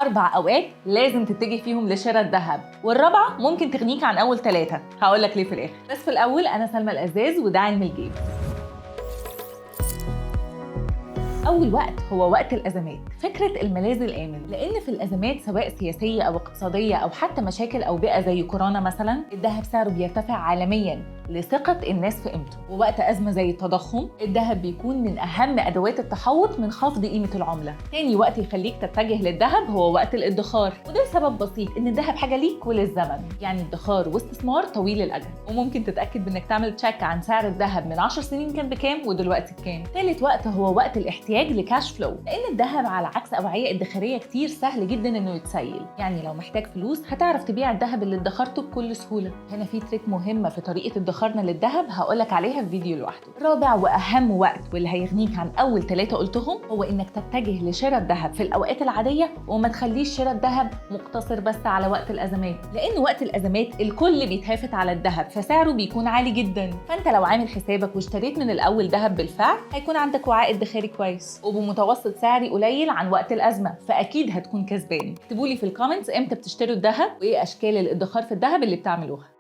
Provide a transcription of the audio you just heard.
4 أوقات لازم تتجه فيهم لشراء الذهب، والرابعة ممكن تغنيك عن أول 3. هقولك ليه في الآخر، بس في الأول أنا سلمى الأزاز وده علم الجيب. أول وقت هو وقت الأزمات، فكرة الملاذ الآمن، لأن في الأزمات سواء سياسية أو اقتصادية أو حتى مشاكل أو بيئة زي كورونا مثلا، الذهب سعره بيرتفع عالميا لثقة الناس في قيمته. ووقت أزمة زي التضخم الذهب بيكون من أهم أدوات التحوط من خفض قيمة العملة. تاني وقت يخليك تتجه للذهب هو وقت الادخار، وده سبب بسيط إن الذهب حاجة ليك وللزمن، يعني ادخار واستثمار طويل الأجل. وممكن تتأكد بإنك تعمل تشيك عن سعر الذهب من 10 سنين كان بكام ودلوقتي بكام. تالت وقت هو وقت الاحتياج لكاش فلو، لأن الذهب على عكس أوعية ادخارية كتير سهل جدا إنه يتسيل، يعني لو محتاج فلوس هتعرف تبيع الذهب اللي ادخرته بكل سهولة. هنا في تريك مهمة في طريقة ادخارنا للذهب هقولك عليها في فيديو لوحده. رابع وأهم وقت واللي هيغنيك عن أول 3 قلتهم هو إنك تتجه لشراء الذهب في الأوقات العادية، وما تخليش شراء الذهب مقتصر بس على وقت الأزمات، لأن وقت الأزمات الكل بيتهافت على الذهب فسعره بيكون عالي جدا. فأنت لو عامل حسابك واشتريت من الأول ذهب بالفعل هيكون عندك وعاء ادخاري كويس وبمتوسط سعري قليل عن وقت الأزمة، فأكيد هتكون كسبان. اكتبوا لي في الكومنتس امتى بتشتروا الذهب وايه أشكال الادخار في الذهب اللي بتعملوها.